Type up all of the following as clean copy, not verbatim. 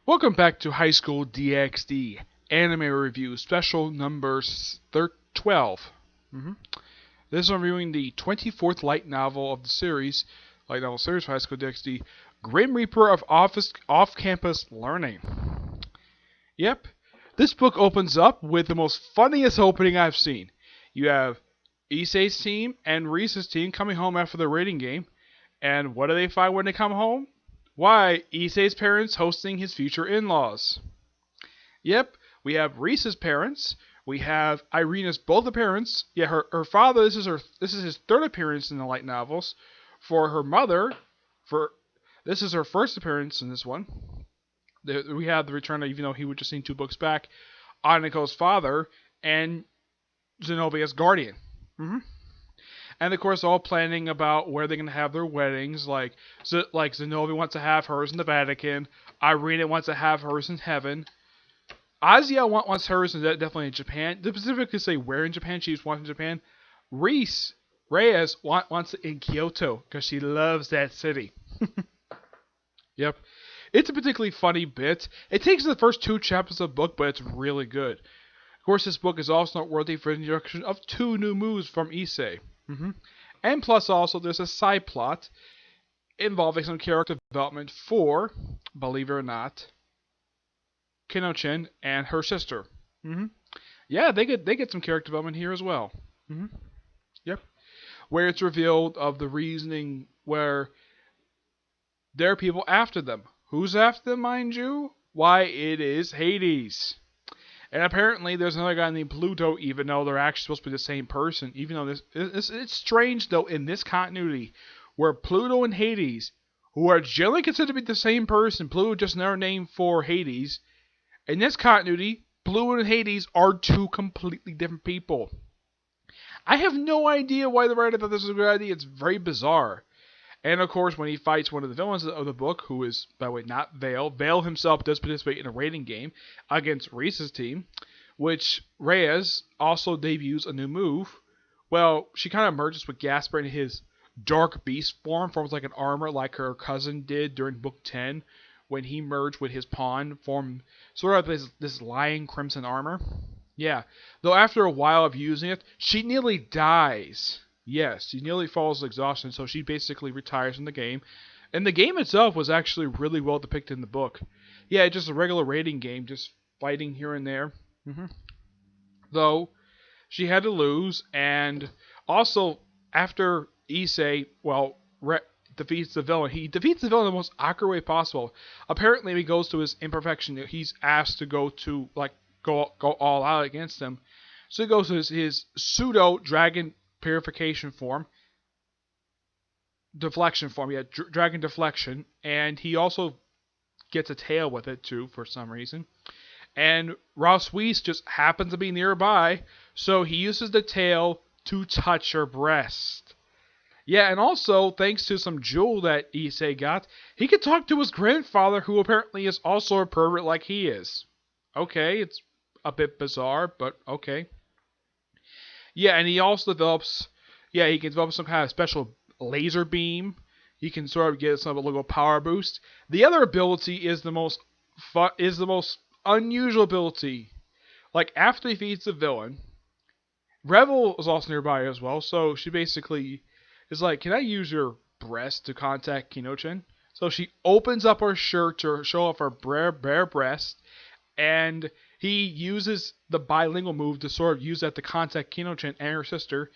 Welcome back to High School DxD Anime Review Special number 12. This is reviewing the 24th light novel of the series, light novel series for High School DxD, Grim Reaper of Off-Campus Learning. Yep, this book opens up with the most funniest opening I've seen. You have Issei's team and Reese's team coming home after the raiding game, and what do they find when they come home? Why, Issei's parents hosting his future in-laws. Yep, we have Reese's parents. We have Irina's both parents. Yeah, her father. This is his third appearance in the light novels. For her mother, this is her first appearance in this one. We have the return of, even though he was just seen 2 books back, Aniko's father and Zenobia's guardian. And of course, all planning about where they're gonna have their weddings. Like Zenobia wants to have hers in the Vatican. Irina wants to have hers in heaven. Azia wants hers definitely in Japan. They specifically say where in Japan. She wants in Japan. Reyes wants it in Kyoto because she loves that city. Yep. It's a particularly funny bit. It takes the first 2 chapters of the book, but it's really good. Of course, this book is also noteworthy for the introduction of 2 new moves from Issei. And plus also there's a side plot involving some character development for, believe it or not, Kino-chan and her sister. Yeah, they get some character development here as well. Yep. Where it's revealed of the reasoning where there are people after them. Who's after them, mind you? Why, it is Hades. And apparently there's another guy named Pluto, even though they're actually supposed to be the same person. Even though it's strange, though, in this continuity, where Pluto and Hades, who are generally considered to be the same person, Pluto just another name for Hades, in this continuity, Pluto and Hades are 2 completely different people. I have no idea why the writer thought this was a good idea. It's very bizarre. And of course, when he fights one of the villains of the book, who is, by the way, not Vale. Vale himself does participate in a raiding game against Reese's team, which Reyes also debuts a new move. Well, she kind of merges with Gasper in his Dark Beast form, forms like an armor like her cousin did during Book 10, when he merged with his pawn, formed sort of this Lion Crimson armor. Yeah, though after a while of using it, she nearly dies. Yes, she nearly falls to exhaustion, so she basically retires from the game. And the game itself was actually really well depicted in the book. Yeah, just a regular raiding game, just fighting here and there. Though, she had to lose, and also, after Issei, defeats the villain, he defeats the villain in the most awkward way possible. Apparently, when he goes to his imperfection, he's asked to go all out against him. So he goes to his pseudo-dragon purification form, deflection form, dragon deflection, and he also gets a tail with it too for some reason. And Ross Weiss just happens to be nearby, so he uses the tail to touch her breast. Yeah, and also, thanks to some jewel that Issei got, he can talk to his grandfather, who apparently is also a pervert like he is. Okay, it's a bit bizarre, but okay. Yeah, and he also develops, he can develop some kind of special laser beam. He can sort of get some little power boost. The other ability is the most unusual ability. Like, after he defeats the villain, Revel is also nearby as well, so she basically is like, can I use your breast to contact Kino-chan? So she opens up her shirt to show off her bare breast, and he uses the bilingual move to sort of use that to contact Kino-chan and her sister.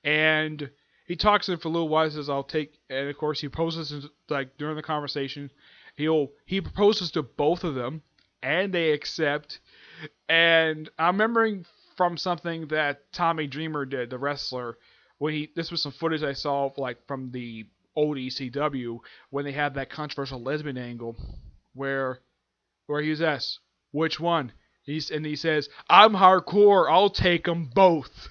And he talks to him for a little while, says, and of course he proposes, like, during the conversation, he proposes to both of them, and they accept. And I'm remembering from something that Tommy Dreamer did, the wrestler, this was some footage I saw, like, from the old ECW, when they had that controversial lesbian angle, where he was asked, which one? And he says, I'm hardcore, I'll take them both.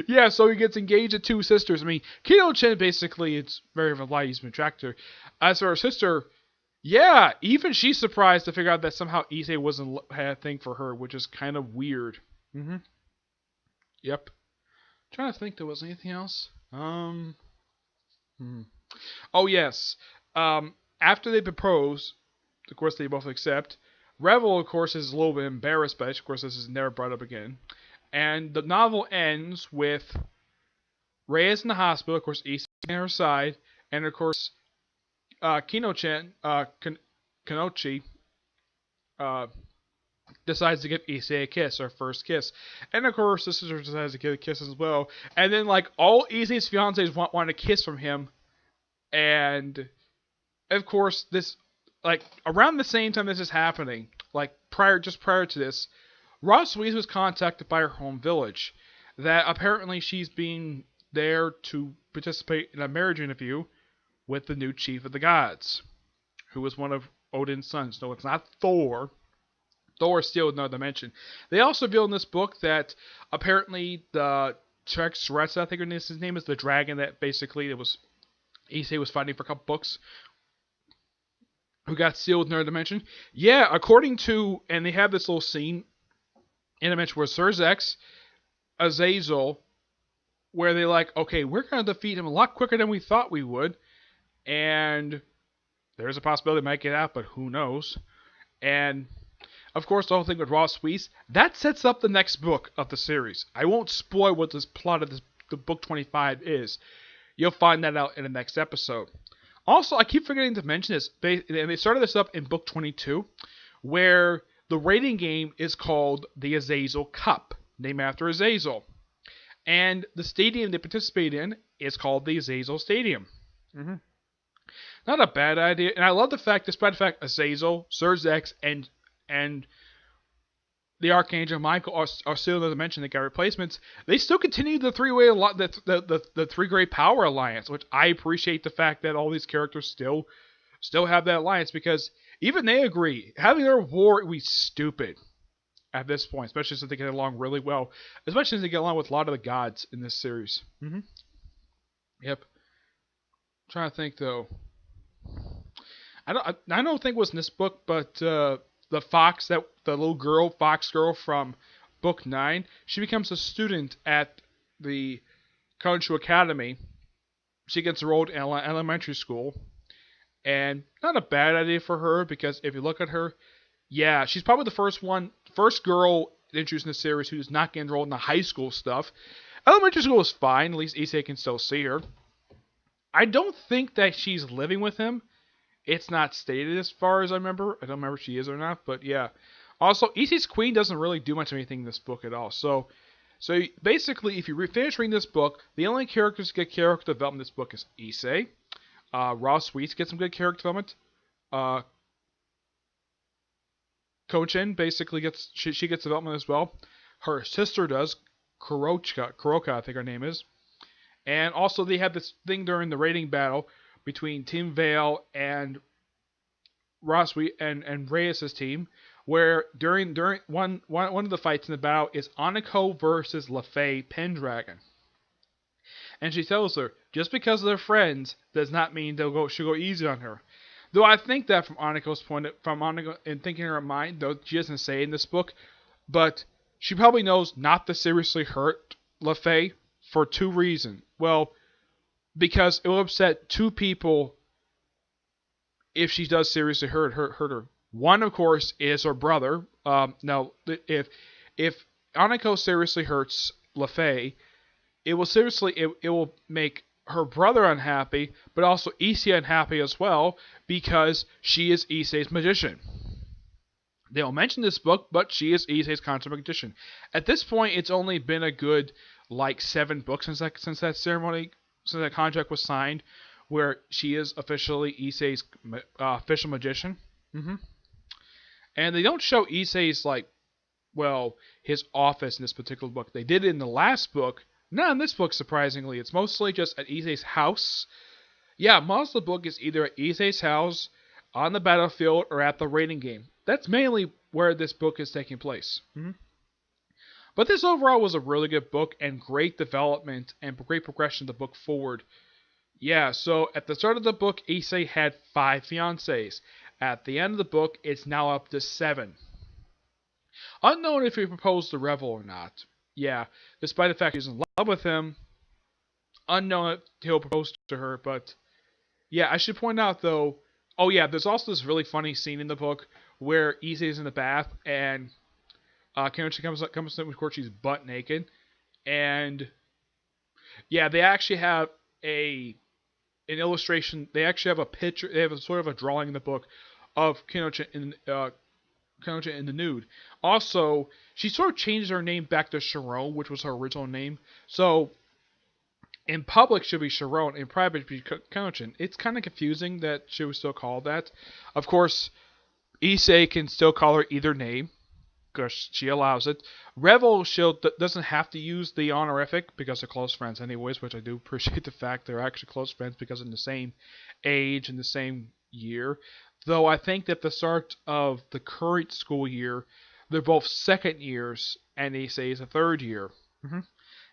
Yeah, so he gets engaged to 2 sisters. I mean, Kino-chan basically, it's very light, he's been attracted to her. As for her sister, yeah, even she's surprised to figure out that somehow Issei had a thing for her, which is kind of weird. Yep. Trying to think there was anything else. Oh yes. After they propose, of course, they both accept. Revel, of course, is a little bit embarrassed by it. Of course, this is never brought up again. And the novel ends with Reyes in the hospital, of course, Issei on her side, and of course, Kanochi, decides to give Issei a kiss, her first kiss. And of course, the sister decides to give a kiss as well. And then, like, all Issei's fiancés want a kiss from him. And, of course, this, like, around the same time this is happening, like, just prior to this, Ross Weiss was contacted by her home village that apparently she's being there to participate in a marriage interview with the new chief of the gods, who was one of Odin's sons. No, it's not Thor. Thor is still in another dimension. They also reveal in this book that apparently the Trexressa, I think his name is, the dragon that basically Issei was fighting for a couple books, who got sealed in another dimension. Yeah, according to, and they have this little scene in a dimension where Surzex, Azazel, where they're like, okay, we're going to defeat him a lot quicker than we thought we would, and there's a possibility they might get out, but who knows. And of course, the whole thing with Ross Weiss, that sets up the next book of the series. I won't spoil what this plot of the book 25 is. You'll find that out in the next episode. Also, I keep forgetting to mention this, and they started this up in book 22, where the rating game is called the Azazel Cup, named after Azazel. And the stadium they participate in is called the Azazel Stadium. Not a bad idea. And I love the fact, despite the fact Azazel, Surzex, and the Archangel Michael are still in the dimension. They got replacements. They still continue the three-way the three great power alliance, which I appreciate the fact that all these characters still have that alliance, because even they agree having their war would be stupid at this point, especially since they get along really well, especially since they get along with a lot of the gods in this series. Yep. I'm trying to think though. I don't think it was in this book, but the little fox girl from book 9, she becomes a student at the Konshu Academy. She gets enrolled in elementary school, and not a bad idea for her, because if you look at her, yeah, she's probably the first girl introduced in the series who's not getting enrolled in the high school stuff. Elementary school is fine, at least Issei can still see her. I don't think that she's living with him. It's not stated as far as I remember. I don't remember if she is or not, but yeah. Also, Issei's queen doesn't really do much of anything in this book at all. So basically, if you finish reading this book, the only characters to get character development in this book is Issei. Ross Weiss gets some good character development. Kochen basically gets development as well. Her sister does. Kuroka, I think her name is. And also they have this thing during the rating battle between Team Vale and Ross Weiss and Reyes' team, where during one of the fights in the battle is Aniko versus LaFay Pendragon. And she tells her, just because they're friends does not mean she'll go easy on her. Though I think that from Aniko's point, from Aniko and thinking in her mind, though she doesn't say in this book, but she probably knows not to seriously hurt LaFay for two reasons. Well, because it will upset two people if she does seriously hurt her. One, of course, is her brother. Now, if Aniko seriously hurts LaFay, it will make her brother unhappy, but also Issei unhappy as well, because she is Issei's magician. They don't mention this book, but she is Issei's constant magician. At this point, it's only been a good 7 books since that ceremony, since that contract was signed, where she is officially Issei's official magician. And they don't show Issei's his office in this particular book. They did it in the last book. Not in this book, surprisingly. It's mostly just at Issei's house. Yeah, most of the book is either at Issei's house, on the battlefield, or at the raiding game. That's mainly where this book is taking place. But this overall was a really good book, and great development and great progression of the book forward. Yeah, so at the start of the book, Issei had 5 fiancés. At the end of the book, it's now up to 7. Unknown if he proposed to Revel or not. Yeah, despite the fact he's in love with him, unknown if he'll propose to her, but yeah, I should point out though, Oh yeah, there's also this really funny scene in the book where Issei's in the bath and Kenichi comes in, of course she's butt naked, and yeah, they actually have a an illustration. They actually have a picture. They have a sort of a drawing in the book of Kenichi in the nude. Also, she sort of changed her name back to Sharon, which was her original name. So in public she'll be Sharon, in private she'll be Kenichi. It's kind of confusing that she was still called that. Of course, Issei can still call her either name because she allows it. Revel Shield doesn't have to use the honorific because they're close friends anyways, which I do appreciate the fact they're actually close friends because in the same age and the same year. Though I think that the start of the current school year, they're both second years and Issei is a third year.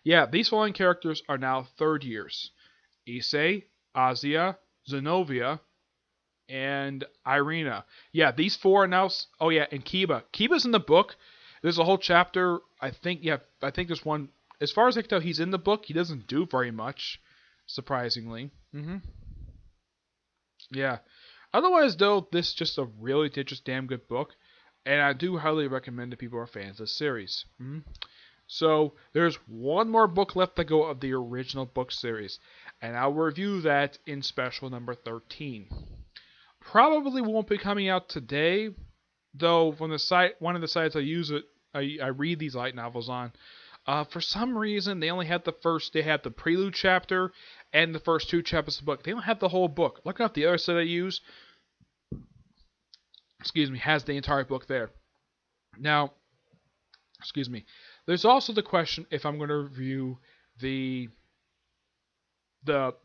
Yeah, these following characters are now third years. Issei, Azia, Zenobia, and Irina. Yeah, these four are now. Oh yeah, and Kiba. Kiba's in the book. There's a whole chapter. I think. Yeah, I think there's one. As far as I can tell, he's in the book. He doesn't do very much, surprisingly. Yeah. Otherwise, though, this is just a really just damn good book, and I do highly recommend to people who are fans of the series. So there's one more book left to go of the original book series, and I'll review that in special number 13. Probably won't be coming out today, though. From the site, one of the sites I use it, I read these light novels on. For some reason, they only had they had the prelude chapter and the first two chapters of the book. They don't have the whole book. Look up the other site I use. Has the entire book there. Now, there's also the question if I'm going to review the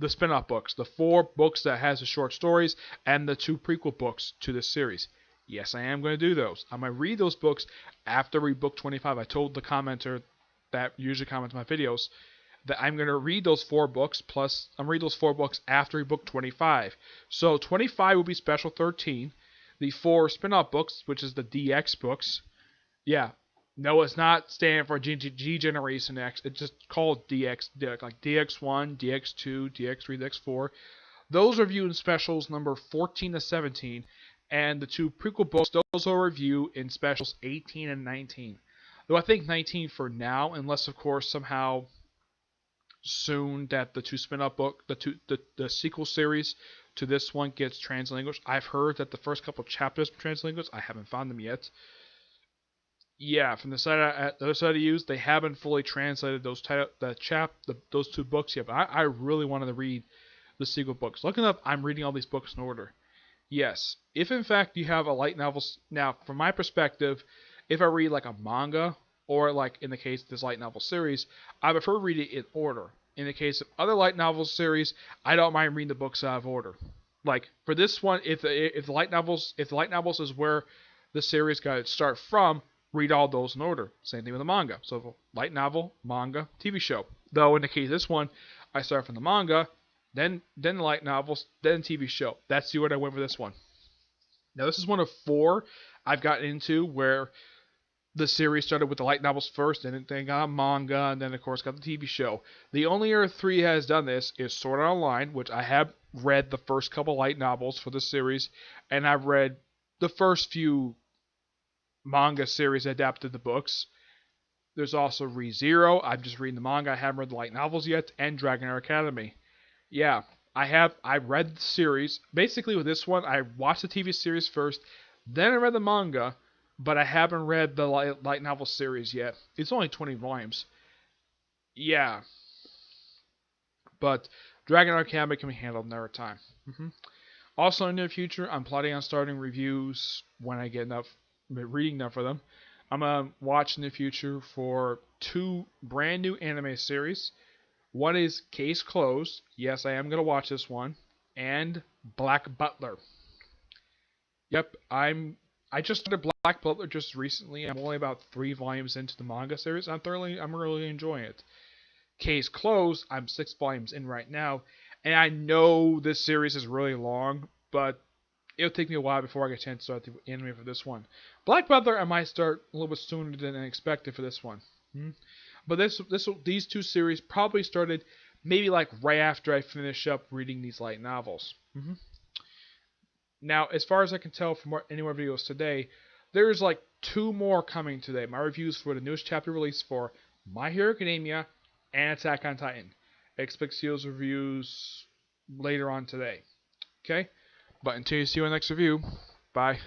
spin-off books, the 4 books that has the short stories and the 2 prequel books to this series. Yes, I am going to do those. I'm going to read those books after we book 25. I told the commenter that usually comments my videos that I'm going to read those 4 books, plus I'm read those 4 books after we book 25. So 25 will be special 13. The 4 spin-off books, which is the DX books. Yeah. No, it's not standing for G Generation X. It's just called DX, like DX1, DX2, DX3, DX4. Those are reviewed in specials number 14 to 17, and the 2 prequel books, those are reviewed in specials 18 and 19. Though I think 19 for now, unless of course somehow soon that the 2 spin-off book, the sequel series to this one gets translanguaged. I've heard that the first couple chapters are translanguaged. I haven't found them yet. Yeah, from the other side I used, they haven't fully translated those 2 books yet. But I really wanted to read the sequel books. Looking up, I'm reading all these books in order. Yes, if in fact you have a light novel, now from my perspective, if I read like a manga or like in the case of this light novel series, I prefer read it in order. In the case of other light novel series, I don't mind reading the books out of order. Like for this one, if the light novels is where the series got its start from, read all those in order. Same thing with the manga. So light novel, manga, TV show. Though in the case of this one, I start from the manga, then the light novels, then TV show. That's the order I went for this one. Now this is one of 4 I've gotten into where the series started with the light novels first, and then got a manga, and then of course got the TV show. The only other 3 has done this is Sword Art Online, which I have read the first couple light novels for the series, and I've read the first few manga series adapted the books. There's also ReZero. I'm just reading the manga. I haven't read the light novels yet, and Dragonair Academy. Yeah, I read the series. Basically with this one, I watched the TV series first, then I read the manga, but I haven't read the light novel series yet. It's only 20 volumes. Yeah. But Dragonair Academy can be handled another time. Also in the near future, I'm planning on starting reviews when I get enough reading enough for them. I'm going to watch in the future for 2 brand new anime series. One is Case Closed. Yes, I am going to watch this one. And Black Butler. Yep, I just started Black Butler just recently. I'm only about 3 volumes into the manga series. I'm really enjoying it. Case Closed, I'm 6 volumes in right now. And I know this series is really long, but it'll take me a while before I get a chance to start the anime for this one. Black Butler, I might start a little bit sooner than expected for this one. But these 2 series probably started maybe like right after I finish up reading these light novels. Now, as far as I can tell from any more videos today, there's like 2 more coming today. My reviews for the newest chapter release for My Hero Academia and Attack on Titan. Expect to see those reviews later on today. Okay? But until you see you in the next review, bye.